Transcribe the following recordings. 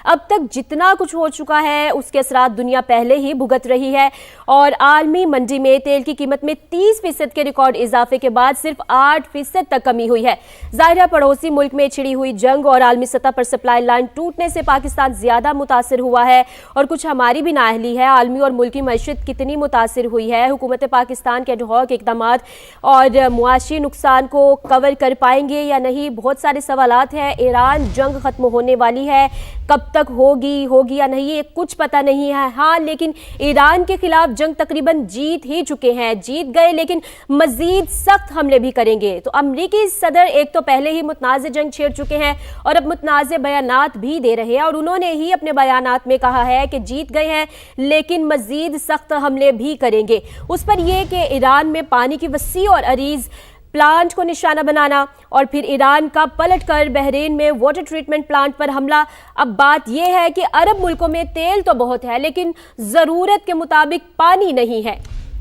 اب تک جتنا کچھ ہو چکا ہے اس کے اثرات دنیا پہلے ہی بھگت رہی ہے، اور عالمی منڈی میں تیل کی قیمت میں 30% کے ریکارڈ اضافے کے بعد صرف 8% تک کمی ہوئی ہے۔ ظاہر ہے پڑوسی ملک میں چھڑی ہوئی جنگ اور عالمی سطح پر سپلائی لائن ٹوٹنے سے پاکستان زیادہ متاثر ہوا ہے، اور کچھ ہماری بھی نااہلی ہے۔ عالمی اور ملکی معیشت کتنی متاثر ہوئی ہے؟ حکومت پاکستان کے ایڈ-ہاک اقدامات اور معاشی نقصان کو کور کر پائیں گے یا نہیں؟ بہت سارے سوالات ہیں۔ ایران جنگ ختم ہونے والی ہے، کب تک ہوگی یا نہیں یہ کچھ پتہ نہیں ہے۔ ہاں لیکن ایران کے خلاف جنگ تقریباً جیت ہی چکے ہیں، جیت گئے لیکن مزید سخت حملے بھی کریں گے۔ تو امریکی صدر ایک تو پہلے ہی متنازع جنگ چھیڑ چکے ہیں اور اب متنازع بیانات بھی دے رہے ہیں، اور انہوں نے ہی اپنے بیانات میں کہا ہے کہ جیت گئے ہیں لیکن مزید سخت حملے بھی کریں گے۔ اس پر یہ کہ ایران میں پانی کی وسیع اور عریض پلانٹ کو نشانہ بنانا، اور پھر ایران کا پلٹ کر بحرین میں واٹر ٹریٹمنٹ پلانٹ پر حملہ۔ اب بات یہ ہے کہ عرب ملکوں میں تیل تو بہت ہے لیکن ضرورت کے مطابق پانی نہیں ہے۔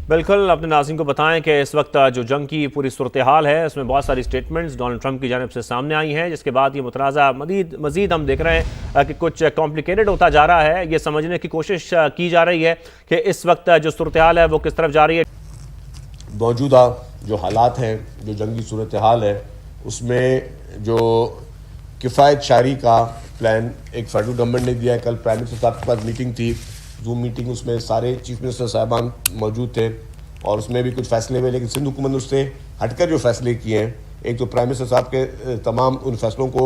بالکل، اپنے ناظرین کو بتائیں کہ اس وقت جو جنگ کی پوری صورتحال ہے اس میں بہت ساری سٹیٹمنٹس ڈونلڈ ٹرمپ کی جانب سے سامنے آئی ہیں، جس کے بعد یہ متنازع مزید ہم دیکھ رہے ہیں کہ کچھ کمپلیکیٹڈ ہوتا جا رہا ہے۔ یہ سمجھنے کی کوشش کی جا رہی ہے کہ اس وقت جو صورتحال ہے وہ کس طرف جا رہی ہے۔ موجودہ جو حالات ہیں، جو جنگی صورتحال ہے، اس میں جو کفایت شاری کا پلان ایک فیڈرل گورنمنٹ نے دیا ہے۔ کل پرائم منسٹر صاحب کے پاس میٹنگ تھی، زوم میٹنگ، اس میں سارے چیف منسٹر صاحبان موجود تھے اور اس میں بھی کچھ فیصلے ہوئے، لیکن سندھ حکومت نے اس سے ہٹ کر جو فیصلے کیے ہیں، ایک تو پرائم منسٹر صاحب کے تمام ان فیصلوں کو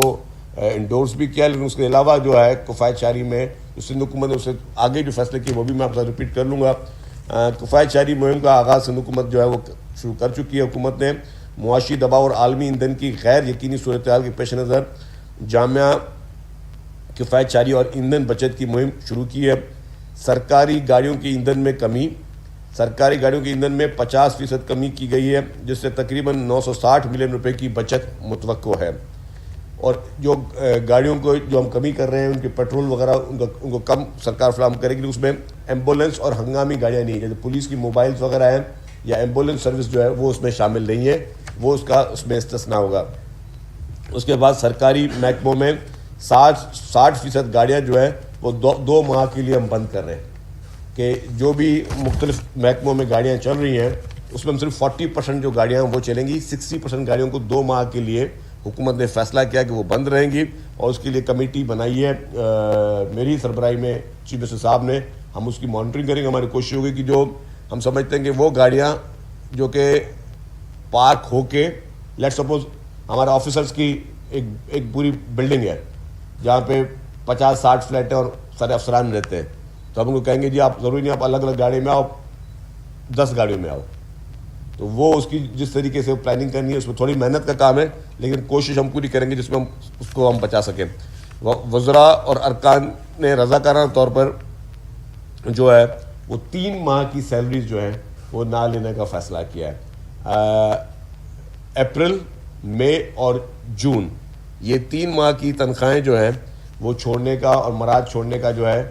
انڈورس بھی کیا، لیکن اس کے علاوہ جو ہے کفایت شاری میں جو سندھ حکومت نے اس سے آگے جو فیصلے کیے وہ بھی میں آپ سے ریپیٹ کر لوں گا۔ کفایت شاری مہم کا آغاز سندھ حکومت جو ہے وہ شروع کر چکی ہے۔ حکومت نے معاشی دباؤ اور عالمی ایندھن کی غیر یقینی صورتحال کے پیش نظر جامع کفایت شاری اور ایندھن بچت کی مہم شروع کی ہے۔ سرکاری گاڑیوں کی ایندھن میں کمی، سرکاری گاڑیوں کی ایندھن میں 50% کمی کی گئی ہے، جس سے تقریباً 960 ملین روپے کی بچت متوقع ہے۔ اور جو گاڑیوں کو جو ہم کمی کر رہے ہیں ان کے پیٹرول وغیرہ ان کو کم سرکار فراہم کرے گی، اس میں ایمبولینس اور ہنگامی گاڑیاں نہیں، جیسے پولیس کی موبائلز وغیرہ ہیں یا ایمبولینس سروس جو ہے وہ اس میں شامل نہیں ہے، وہ اس میں استثناء ہوگا۔ اس کے بعد سرکاری محکموں میں 60% گاڑیاں جو ہے وہ 2 ماہ کے لیے ہم بند کر رہے ہیں، کہ جو بھی مختلف محکموں میں گاڑیاں چل رہی ہیں اس میں ہم صرف 40% جو گاڑیاں ہیں وہ چلیں گی، 60% گاڑیوں کو 2 ماہ کے لیے حکومت نے فیصلہ کیا کہ وہ بند رہیں گی، اور اس کے لیے کمیٹی بنائی ہے میری سربراہی میں چیف منسٹر صاحب نے۔ ہم اس کی مانیٹرنگ کریں گے۔ ہماری کوشش ہوگی کہ جو ہم سمجھتے ہیں کہ وہ گاڑیاں جو کہ پارک ہو کے، لیٹ سپوز ہمارے آفیسرز کی ایک پوری بلڈنگ ہے جہاں پہ 50-60 فلیٹ ہیں اور سارے افسران رہتے ہیں، تو ہم ان کو کہیں گے جی آپ ضروری نہیں آپ الگ الگ گاڑی میں آؤ، 10 گاڑیوں میں آؤ۔ تو وہ اس کی جس طریقے سے پلاننگ کرنی ہے اس میں تھوڑی محنت کا کام ہے، لیکن کوشش ہم پوری کریں گے جس میں ہم اس کو ہم بچا سکیں۔ وزراء اور ارکان نے رضاکارانہ طور پر جو ہے وہ 3 ماہ کی سیلریز جو ہے وہ نہ لینے کا فیصلہ کیا ہے۔ اپریل، مئی اور جون یہ 3 ماہ کی تنخواہیں جو ہیں وہ چھوڑنے کا اور مراد چھوڑنے کا جو ہے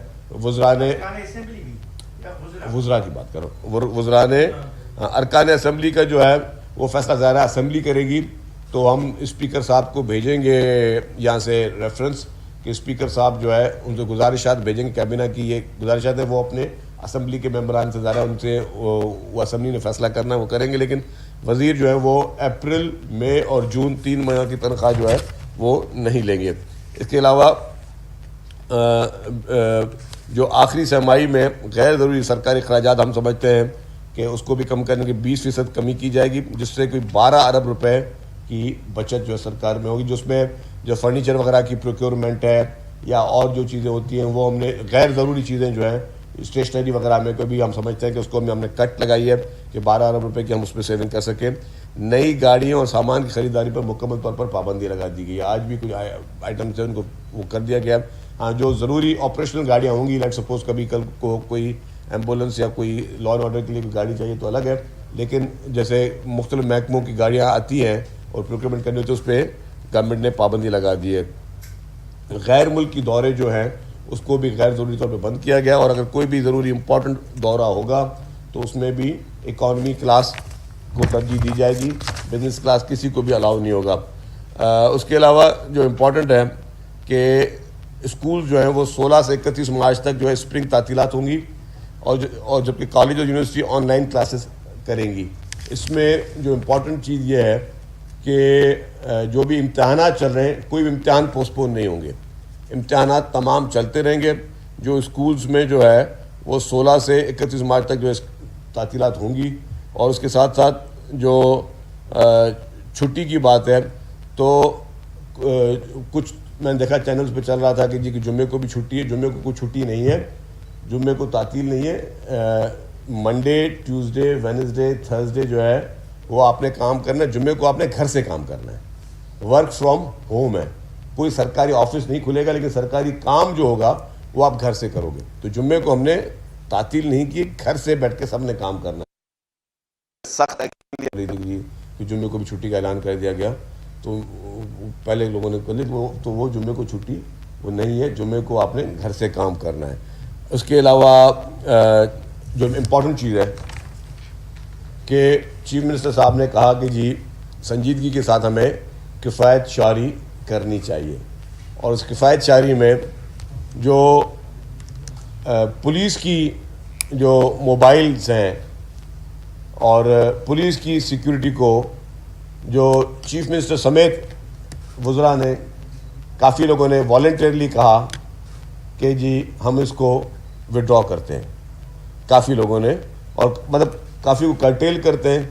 وزراء نے ارکان اسمبلی کا جو ہے وہ فیصلہ ظاہر ہے اسمبلی کرے گی، تو ہم اسپیکر صاحب کو بھیجیں گے یہاں سے ریفرنس کہ اسپیکر صاحب جو ہے ان سے گزارشات بھیجیں گے، کابینہ کی یہ گزارشات ہیں وہ اپنے اسمبلی کے ممبران سے ظاہر ہے ان سے وہ اسمبلی نے فیصلہ کرنا ہے وہ کریں گے، لیکن وزیر جو ہے وہ اپریل، مئی اور جون 3 ماہ کی تنخواہ جو ہے وہ نہیں لیں گے۔ اس کے علاوہ جو آخری سرمائی میں غیر ضروری سرکاری اخراجات ہم سمجھتے ہیں کہ اس کو بھی کم کرنے کی 20% کمی کی جائے گی، جس سے کوئی 12 ارب روپے کی بچت جو ہے سرکار میں ہوگی، جس میں جو فرنیچر وغیرہ کی پروکیورمنٹ ہے یا اور جو چیزیں ہوتی ہیں وہ ہم نے غیر ضروری چیزیں جو ہیں اسٹیشنری وغیرہ میں کوئی بھی ہم سمجھتے ہیں کہ اس کو ہم نے کٹ لگائی ہے کہ 12 ارب روپے کی ہم اس میں سیونگ کر سکیں۔ نئی گاڑیوں اور سامان کی خریداری پر مکمل طور پر پابندی لگا دی گئی ہے، آج بھی کچھ آئٹمس ہیں ان کو وہ کر دیا گیا ہے۔ ہاں جو ضروری آپریشنل گاڑیاں ہوں گی، لیٹ سپوز کبھی کل کو کوئی ایمبولینس یا کوئی لا اینڈ آرڈر کے لیے کوئی گاڑی چاہیے تو الگ ہے، لیکن جیسے مختلف محکموں کی گاڑیاں آتی ہیں اور پروکیورمنٹ کرنی ہوتی ہے اس پہ گورنمنٹ نے پابندی لگا دی ہے۔ غیر ملکی دورے جو ہیں اس کو بھی غیر ضروری طور پہ بند کیا گیا، اور اگر کوئی بھی ضروری امپورٹنٹ دورہ ہوگا تو اس میں بھی اکانومی کلاس کو ترجیح دی جائے گی، بزنس کلاس کسی کو بھی الاؤ نہیں ہوگا۔ اس کے علاوہ جو امپورٹنٹ ہے کہ اسکول جو ہیں وہ 16 سے 31 مارچ تک جو ہے اسپرنگ تعطیلات ہوں گی، اور جبکہ کالج اور یونیورسٹی آن لائن کلاسز کریں گی۔ اس میں جو امپورٹنٹ چیز یہ ہے کہ جو بھی امتحانات چل رہے ہیں کوئی بھی امتحان پوسٹ پون نہیں ہوں گے، امتحانات تمام چلتے رہیں گے۔ جو اسکولز میں جو ہے وہ 16 سے 31 مارچ تک جو ہے تعطیلات ہوں گی، اور اس کے ساتھ ساتھ جو چھٹی کی بات ہے تو کچھ میں نے دیکھا چینلز پہ چل رہا تھا کہ جی کہ جمعے کو بھی چھٹی ہے، جمعے کو کوئی چھٹی نہیں ہے، جمعے کو تعطیل نہیں ہے۔ منڈے، ٹیوزڈے، وینسڈے، تھرسڈے جو ہے وہ آپ نے کام کرنا ہے، جمعے کو آپ نے گھر سے کام کرنا ہے، ورک فرام ہوم ہے، کوئی سرکاری آفس نہیں کھلے گا، لیکن سرکاری کام جو ہوگا وہ آپ گھر سے کرو گے۔ تو جمعے کو ہم نے تعطیل نہیں کی، گھر سے بیٹھ کے سب نے کام کرنا ہے۔ سخت کہ جمعے کو بھی چھٹی کا اعلان کر دیا گیا، تو پہلے لوگوں نے کہا تو وہ جمعے کو چھٹی وہ نہیں ہے، جمعے کو آپ نے گھر سے کام کرنا ہے۔ اس کے علاوہ جو امپورٹنٹ چیز ہے کہ چیف منسٹر صاحب نے کہا کہ جی سنجیدگی کے ساتھ ہمیں کفایت شعاری کرنی چاہیے، اور اس کفایت شعاری میں جو پولیس کی جو موبائلز ہیں اور پولیس کی سیکیورٹی کو جو چیف منسٹر سمیت وزراء نے، کافی لوگوں نے والنٹیرلی کہا کہ جی ہم اس کو وڈرا کرتے ہیں، کافی لوگوں نے، اور مطلب کافی کو کرٹیل کرتے ہیں۔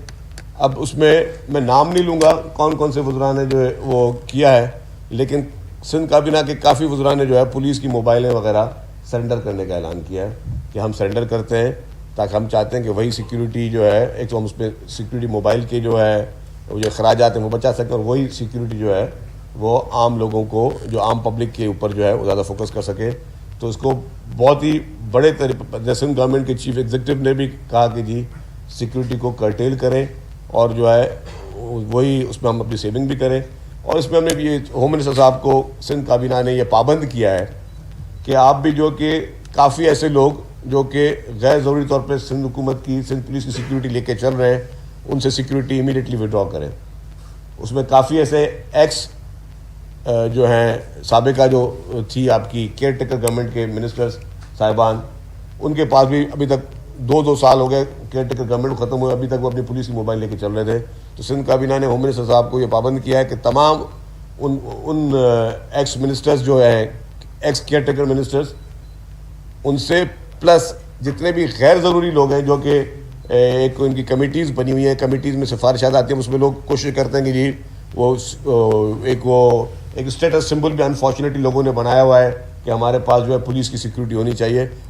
اب اس میں نام نہیں لوں گا کون کون سے وزراء نے جو ہے وہ کیا ہے، لیکن سندھ کابینہ کے کافی وزراء نے جو ہے پولیس کی موبائلیں وغیرہ سرنڈر کرنے کا اعلان کیا ہے کہ ہم سرنڈر کرتے ہیں، تاکہ ہم چاہتے ہیں کہ وہی سیکیورٹی جو ہے، ایک تو ہم اس پہ سیکیورٹی موبائل کے جو ہے وہ جو اخراجات ہیں وہ بچا سکیں، اور وہی سیکیورٹی جو ہے وہ عام لوگوں کو، جو عام پبلک کے اوپر جو ہے وہ زیادہ فوکس کر سکے۔ تو اس کو بہت ہی بڑے طریقے سندھ گورنمنٹ کے چیف ایگزیکٹو نے بھی کہا کہ جی سیکیورٹی کو کرٹیل کریں، اور جو ہے وہی اس میں ہم اپنی سیونگ بھی کریں۔ اور اس میں ہم نے یہ ہوم منسٹر صاحب کو سندھ کابینہ نے یہ پابند کیا ہے کہ آپ بھی جو کہ کافی ایسے لوگ جو کہ غیر ضروری طور پہ سندھ حکومت کی، سندھ پولیس کی سیکیورٹی لے کے چل رہے ہیں، ان سے سیکیورٹی امیڈیٹلی وڈرا کریں۔ اس میں کافی ایسے ایکس جو ہیں، سابقہ جو تھی آپ کی کیئر ٹیکر گورنمنٹ کے منسٹرز صاحبان، ان کے پاس بھی ابھی تک 2 سال ہو گئے کیئر ٹیکر گورنمنٹ ختم ہوئے، ابھی تک وہ اپنی پولیس کی موبائل لے کے چل رہے تھے۔ تو سندھ کابینہ نے ہوم منسٹر صاحب کو یہ پابند کیا ہے کہ تمام ان ایکس منسٹرز جو ہیں، ایکس کیئر ٹیکر منسٹرز، ان سے پلس جتنے بھی غیر ضروری لوگ ہیں جو کہ ایک ان کی کمیٹیز بنی ہوئی ہیں، کمیٹیز میں سفارشات آتی ہیں، اس میں لوگ کوشش کرتے ہیں کہ جی وہ ایک اسٹیٹس سمبل بھی انفارچونیٹلی لوگوں نے بنایا ہوا ہے کہ ہمارے پاس جو ہے پولیس کی سیکیورٹی ہونی چاہیے۔